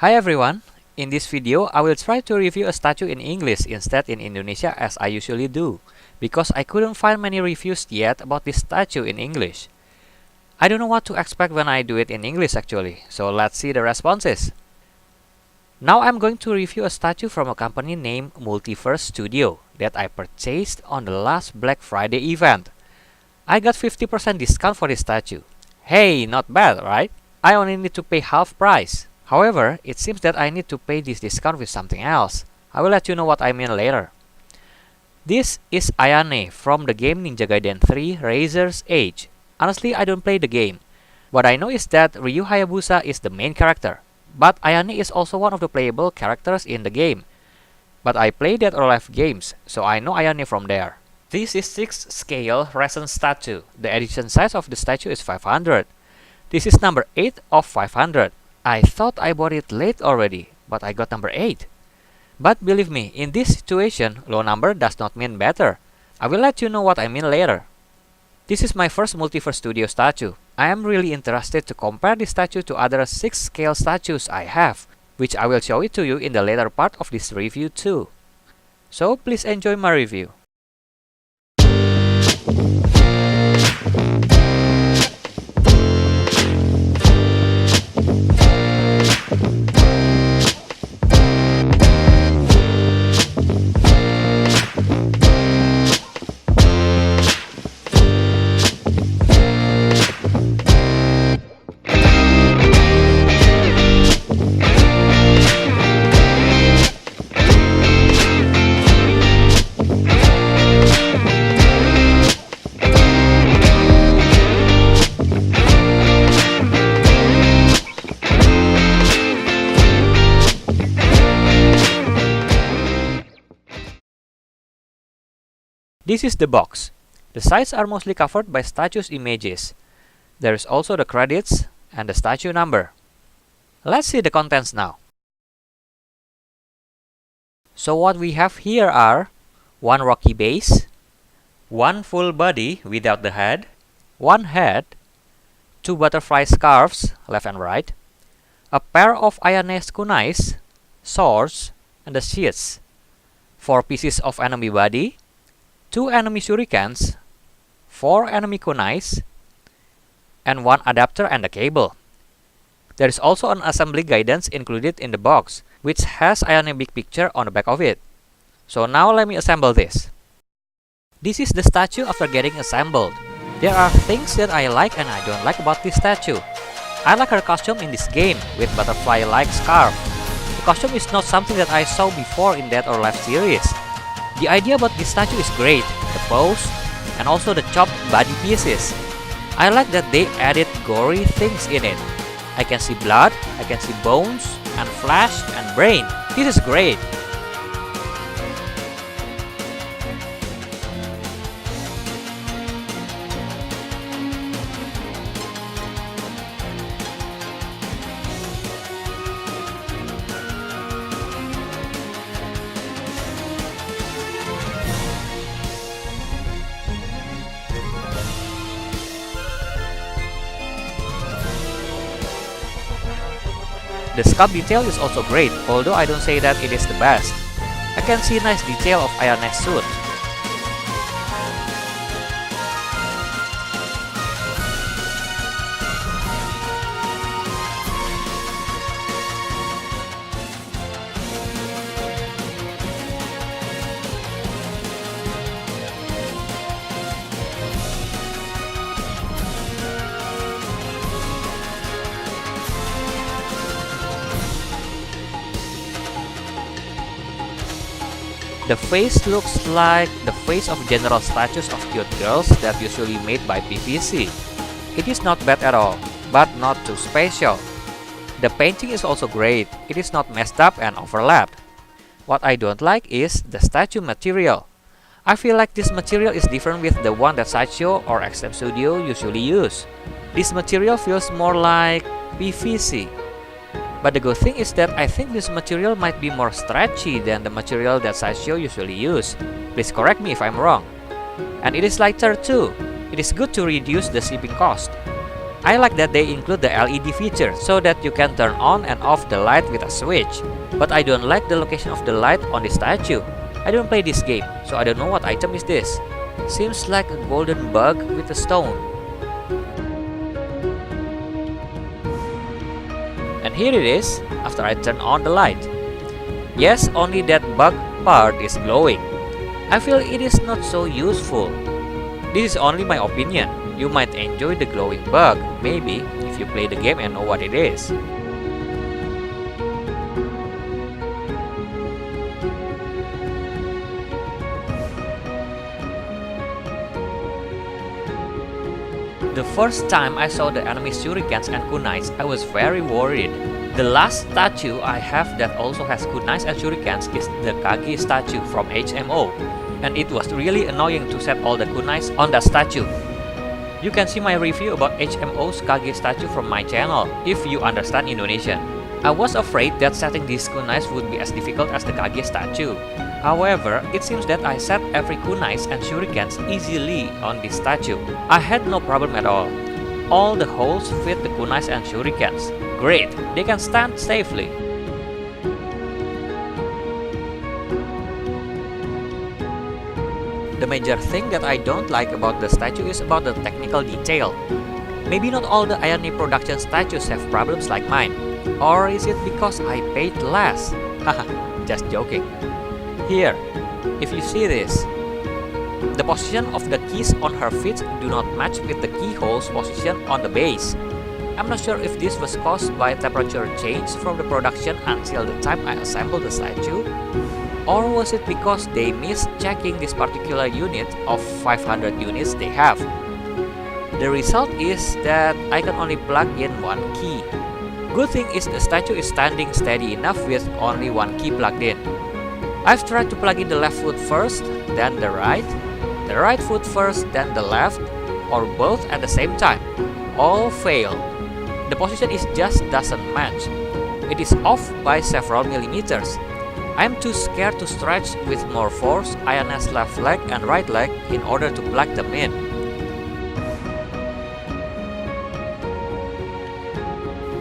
Hi everyone, in this video I will try to review a statue in English instead in Indonesia as I usually do, because I couldn't find many reviews yet about this statue in English. I don't know what to expect when I do it in English actually, so let's see the responses. Now I'm going to review a statue from a company named Multiverse Studio that I purchased on the last Black Friday event. I got 50% discount for this statue. Hey, not bad, right? I only need to pay half price. However, it seems that I need to pay this discount with something else. I will let you know what I mean later. This is Ayane from the game Ninja Gaiden 3 Razor's Edge. Honestly, I don't play the game. What I know is that Ryu Hayabusa is the main character, but Ayane is also one of the playable characters in the game. But I play Dead or Alive games, so I know Ayane from there. This is 6 scale resin statue. The edition size of the statue is 500. This is number 8 of 500. I thought I bought it late already, but I got number 8. But believe me, in this situation, low number does not mean better. I will let you know what I mean later. This is my first Multiverse Studio statue. I am really interested to compare this statue to other 6 scale statues I have, which I will show it to you in the later part of this review too. So please enjoy my review. This is the box. The sides are mostly covered by statue's images. There is also the credits and the statue number. Let's see the contents now. So what we have here are 1 rocky base, 1 full body without the head, 1 head, 2 butterfly scarves left and right, a pair of Ayane's kunais, swords, and the shields, 4 pieces of enemy body, 2 enemy shurikens, 4 enemy kunais, and 1 adapter and a cable. There is also an assembly guidance included in the box, which has Ayane big picture on the back of it. So now let me assemble this. This is the statue after getting assembled. There are things that I like and I don't like about this statue. I like her costume in this game with butterfly-like scarf. The costume is not something that I saw before in Dead or Alive series. The idea about this statue is great, the pose, and also the chopped body pieces. I like that they added gory things in it. I can see blood, I can see bones, and flesh, and brain. This is great. The scalp detail is also great, although I don't say that it is the best. I can see nice detail of Ayane's suit. The face looks like the face of general statues of cute girls that usually made by PVC. It is not bad at all, but not too special. The painting is also great, it is not messed up and overlapped. What I don't like is the statue material. I feel like this material is different with the one that Sideshow or XM Studio usually use. This material feels more like PVC. But the good thing is that I think this material might be more stretchy than the material that Sideshow usually use. Please correct me if I'm wrong. And it is lighter too. It is good to reduce the shipping cost. I like that they include the LED feature so that you can turn on and off the light with a switch. But I don't like the location of the light on the statue. I don't play this game, so I don't know what item is this. Seems like a golden bug with a stone. And here it is, after I turn on the light. Yes, only that bug part is glowing. I feel it is not so useful. This is only my opinion. You might enjoy the glowing bug, maybe, if you play the game and know what it is. The first time I saw the enemy shurikens and kunais, I was very worried. The last statue I have that also has kunais and shurikens is the Kage statue from HMO, and it was really annoying to set all the kunais on that statue. You can see my review about HMO's Kage statue from my channel, if you understand Indonesian. I was afraid that setting these kunais would be as difficult as the Kage statue. However, it seems that I set every kunais and shurikens easily on this statue. I had no problem at all. All the holes fit the kunais and shurikens. Great, they can stand safely. The major thing that I don't like about the statue is about the technical detail. Maybe not all the Ayane production statues have problems like mine. Or is it because I paid less? Haha, just joking. Here, if you see this, the position of the keys on her feet do not match with the keyhole's position on the base. I'm not sure if this was caused by temperature change from the production until the time I assembled the statue, or was it because they missed checking this particular unit of 500 units they have. The result is that I can only plug in one key. Good thing is the statue is standing steady enough with only one key plugged in. I've tried to plug in the left foot first, then the right foot first, then the left, or both at the same time. All fail. The position just doesn't match. It is off by several millimeters. I'm too scared to stretch with more force Ayane's left leg and right leg in order to plug them in.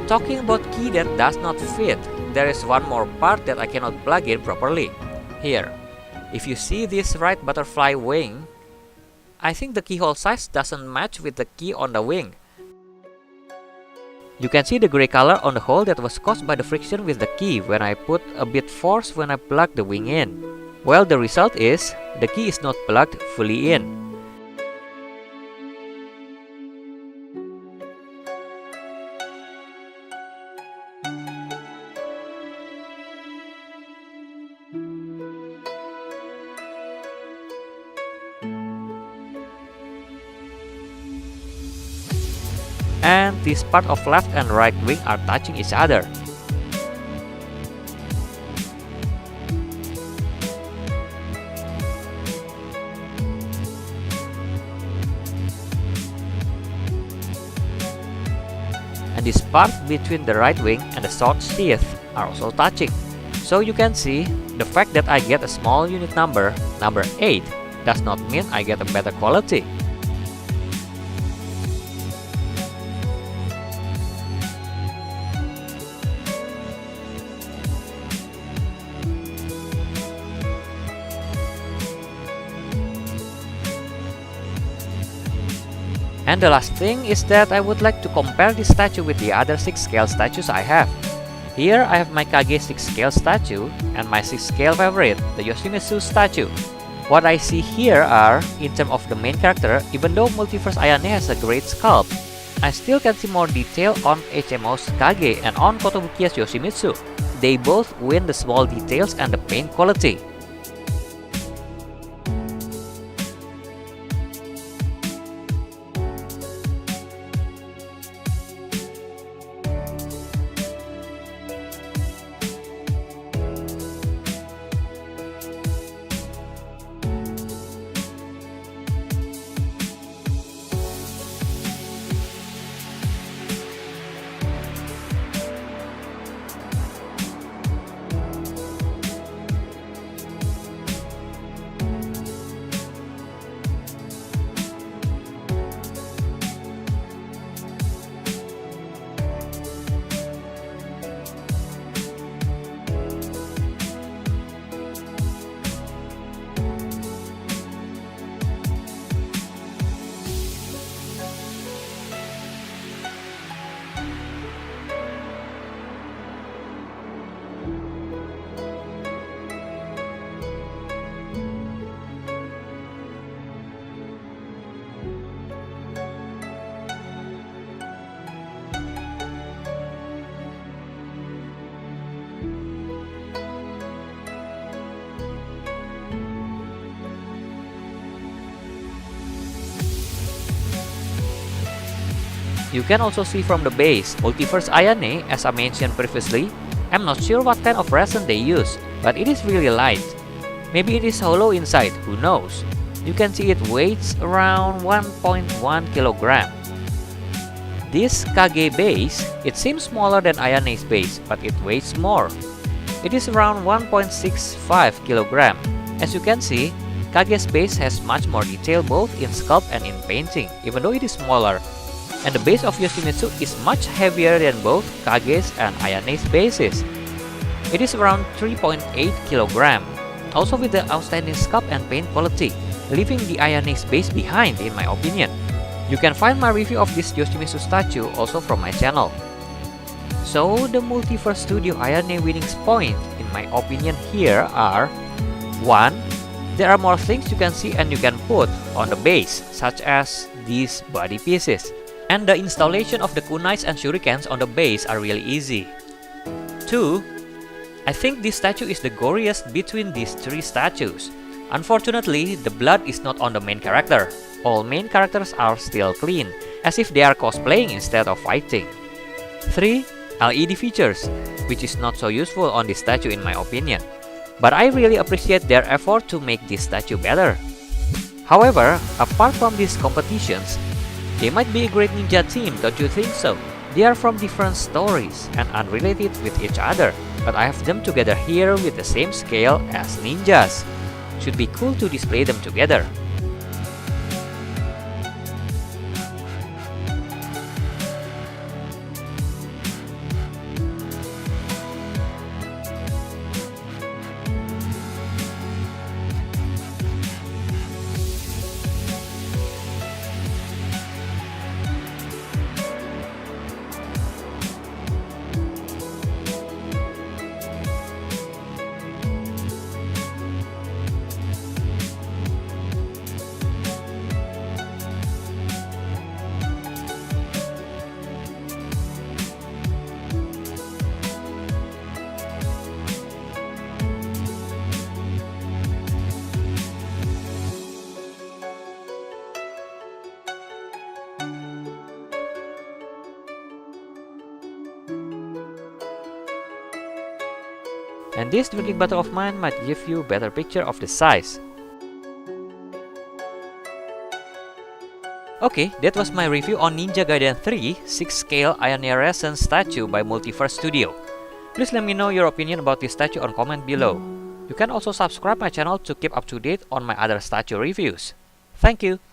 Talking about key that does not fit, there is one more part that I cannot plug in properly. Here, if you see this right butterfly wing, I think the keyhole size doesn't match with the key on the wing. You can see the gray color on the hole that was caused by the friction with the key when I put a bit force when I plug the wing in. Well, the result is, the key is not plugged fully in. And this part of left and right wing are touching each other. And this part between the right wing and the sword sheath are also touching. So you can see, the fact that I get a small unit number 8, does not mean I get a better quality. And the last thing is that I would like to compare this statue with the other 6 scale statues I have. Here I have my Kage 6 scale statue and my 6 scale favorite, the Yoshimitsu statue. What I see here are, in terms of the main character, even though Multiverse Ayane has a great sculpt, I still can see more detail on HMO's Kage and on Kotobukiya's Yoshimitsu. They both win the small details and the paint quality. You can also see from the base, Multiverse Ayane, as I mentioned previously. I'm not sure what kind of resin they use, but it is really light. Maybe it is hollow inside, who knows. You can see it weighs around 1.1 kilogram. This Kage base, it seems smaller than Ayane's base, but it weighs more. It is around 1.65 kilogram. As you can see, Kage's base has much more detail both in sculpt and in painting, even though it is smaller. And the base of Yoshimitsu is much heavier than both Kage's and Ayane's bases. It is around 3.8 kilogram, also with the outstanding sculpt and paint quality, leaving the Ayane's base behind in my opinion. You can find my review of this Yoshimitsu statue also from my channel. So the Multiverse Studio Ayane winnings point in my opinion here are 1. There are more things you can see and you can put on the base, such as these body pieces. And the installation of the kunais and shurikens on the base are really easy. 2. I think this statue is the goriest between these three statues. Unfortunately, the blood is not on the main character. All main characters are still clean, as if they are cosplaying instead of fighting. 3. LED features, which is not so useful on this statue in my opinion. But I really appreciate their effort to make this statue better. However, apart from these competitions, they might be a great ninja team, don't you think so? They are from different stories and unrelated with each other, but I have them together here with the same scale as ninjas. Should be cool to display them together. And this drinking bottle of mine might give you a better picture of the size. Okay, that was my review on Ninja Gaiden 3 6-scale Ayane resin statue by Multiverse Studio. Please let me know your opinion about this statue on comment below. You can also subscribe my channel to keep up to date on my other statue reviews. Thank you!